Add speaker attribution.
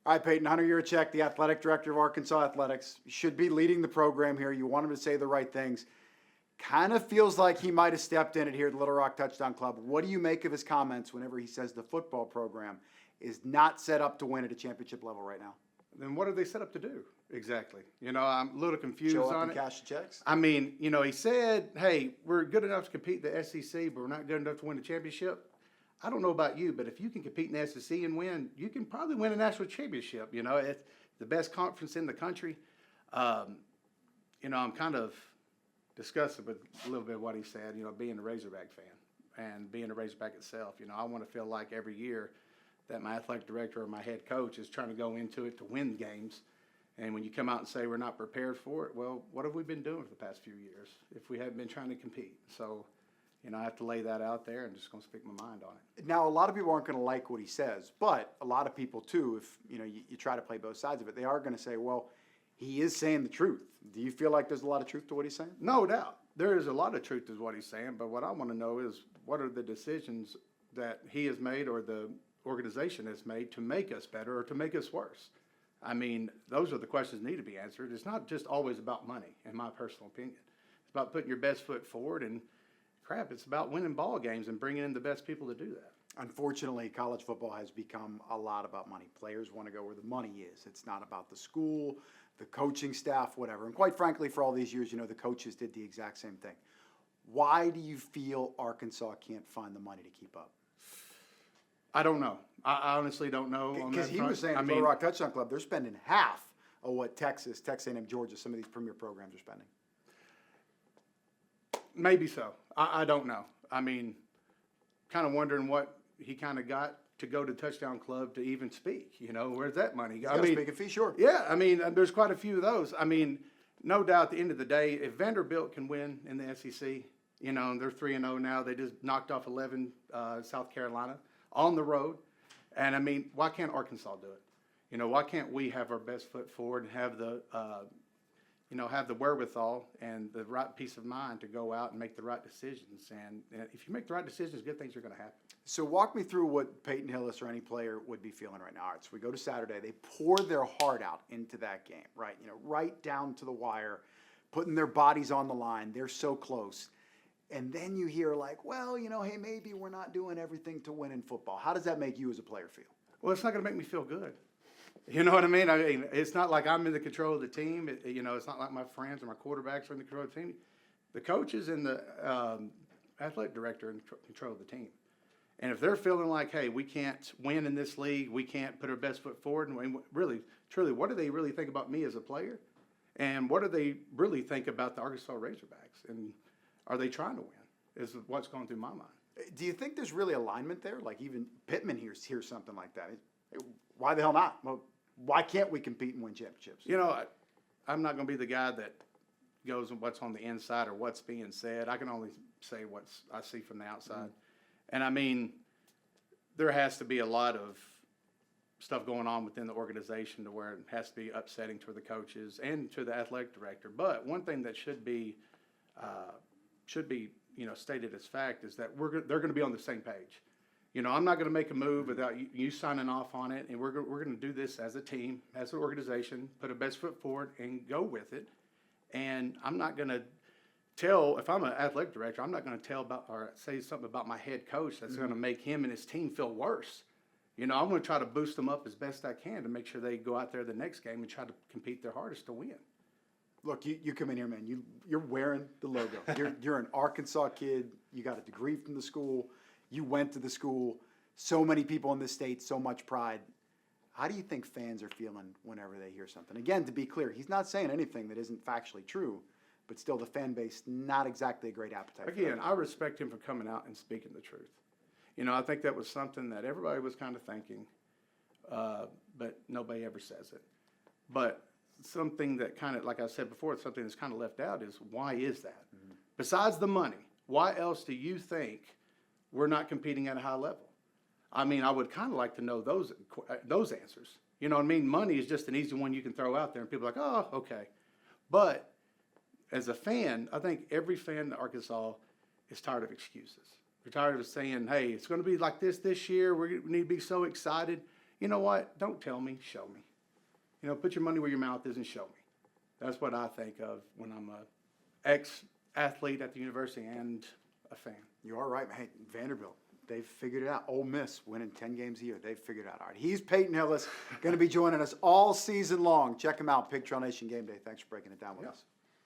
Speaker 1: All right, Peyton, Hunter Yurachek, the athletic director of Arkansas Athletics, should be leading the program here. You want him to say the right things. Kind of feels like he might have stepped in it here at the Little Rock Touchdown Club. What do you make of his comments whenever he says the football program is not set up to win at a championship level right now?
Speaker 2: Then what are they set up to do exactly? I'm a little confused
Speaker 1: Show up
Speaker 2: on
Speaker 1: and
Speaker 2: it.
Speaker 1: cash the checks?
Speaker 2: I mean, he said, hey, we're good enough to compete in the SEC, but we're not good enough to win the championship. I don't know about you, but if you can compete in the SEC and win, you can probably win a national championship. It's the best conference in the country. I'm kind of disgusted with a little bit of what he said, being a Razorback fan and being a Razorback itself. I want to feel like every year that my athletic director or my head coach is trying to go into it to win games. And when you come out and say we're not prepared for it, well, what have we been doing for the past few years if we haven't been trying to compete? So, I have to lay that out there and just going to speak my mind on it.
Speaker 1: Now, a lot of people aren't going to like what he says, but a lot of people too, if you try to play both sides of it, they are going to say, well, he is saying the truth. Do you feel like there's a lot of truth to what he's saying?
Speaker 2: No doubt. There is a lot of truth to what he's saying, but what I want to know is what are the decisions that he has made or the organization has made to make us better or to make us worse? I mean, those are the questions that need to be answered. It's not just always about money, in my personal opinion. It's about putting your best foot forward and it's about winning ball games and bringing in the best people to do that. Unfortunately,
Speaker 1: college football has become a lot about money. Players want to go where the money is. It's not about the school, the coaching staff, whatever. And quite frankly, for all these years, the coaches did the exact same thing. Why do you feel Arkansas can't find the money to keep up?
Speaker 2: I don't know. I honestly don't know.
Speaker 1: Because he was saying Little Rock Touchdown Club, they're spending half of what Texas A&M, Georgia, some of these premier programs are spending.
Speaker 2: Maybe so. I don't know. I mean, kind of wondering what he kind of got to go to Touchdown Club to even speak. Where's that money go?
Speaker 1: Speaking fee, sure.
Speaker 2: Yeah, there's quite a few of those. No doubt at the end of the day, if Vanderbilt can win in the SEC, and they're 3-0 now. They just knocked off 11 South Carolina on the road. And, why can't Arkansas do it? Why can't we have our best foot forward and have the have the wherewithal and the right peace of mind to go out and make the right decisions. And if you make the right decisions, good things are going to happen.
Speaker 1: So walk me through what Peyton Hillis or any player would be feeling right now. All right, so we go to Saturday. They pour their heart out into that game, right? Right down to the wire, putting their bodies on the line. They're so close. And then you hear like, well, hey, maybe we're not doing everything to win in football. How does that make you as a player feel?
Speaker 2: Well, it's not going to make me feel good. You know what I mean? It's not like I'm in the control of the team. It's not like my friends or my quarterbacks are in the control of the team. The coaches and the athletic director are in control of the team. And if they're feeling like, hey, we can't win in this league, we can't put our best foot forward, and really, truly, what do they really think about me as a player? And what do they really think about the Arkansas Razorbacks? And are they trying to win is what's going through my mind.
Speaker 1: Do you think there's really alignment there? Like even Pittman hears something like that. Why the hell not? Well, why can't we compete and win championships?
Speaker 2: I'm not going to be the guy that goes on what's on the inside or what's being said. I can only say what I see from the outside. And there has to be a lot of stuff going on within the organization to where it has to be upsetting to the coaches and to the athletic director. But one thing that should be stated as fact is that they're going to be on the same page. I'm not going to make a move without you signing off on it, and we're going to do this as a team, as an organization, put our best foot forward and go with it. And I'm not going to if I'm an athletic director, I'm not going to tell about or say something about my head coach that's going to make him and his team feel worse. I'm going to try to boost them up as best I can to make sure they go out there the next game and try to compete their hardest to win.
Speaker 1: Look, you come in here, man. You're wearing the logo. You're an Arkansas kid. You got a degree from the school. You went to the school. So many people in this state, so much pride. How do you think fans are feeling whenever they hear something? Again, to be clear, he's not saying anything that isn't factually true, but still the fan base, not exactly a great appetite.
Speaker 2: Again, I respect him for coming out and speaking the truth. I think that was something that everybody was kind of thinking, but nobody ever says it. But something that kind of, like I said before, something that's kind of left out is why is that? Mm-hmm. Besides the money, why else do you think we're not competing at a high level? I would kind of like to know those answers. Money is just an easy one you can throw out there, and people are like, oh, okay. But as a fan, I think every fan in Arkansas is tired of excuses. They're tired of saying, hey, it's going to be like this year. We need to be so excited. you know what? Don't tell me, show me. You know, put your money where your mouth is and show me. That's what I think of when I'm a ex-athlete at the university and a fan.
Speaker 1: You are right. Hey, Vanderbilt, they've figured it out. Ole Miss winning 10 games a year. They've figured it out. All right. He's Peyton Hillis, going to be joining us all season long. Check him out, Pig Trail Nation Game Day. Thanks for breaking it down with us.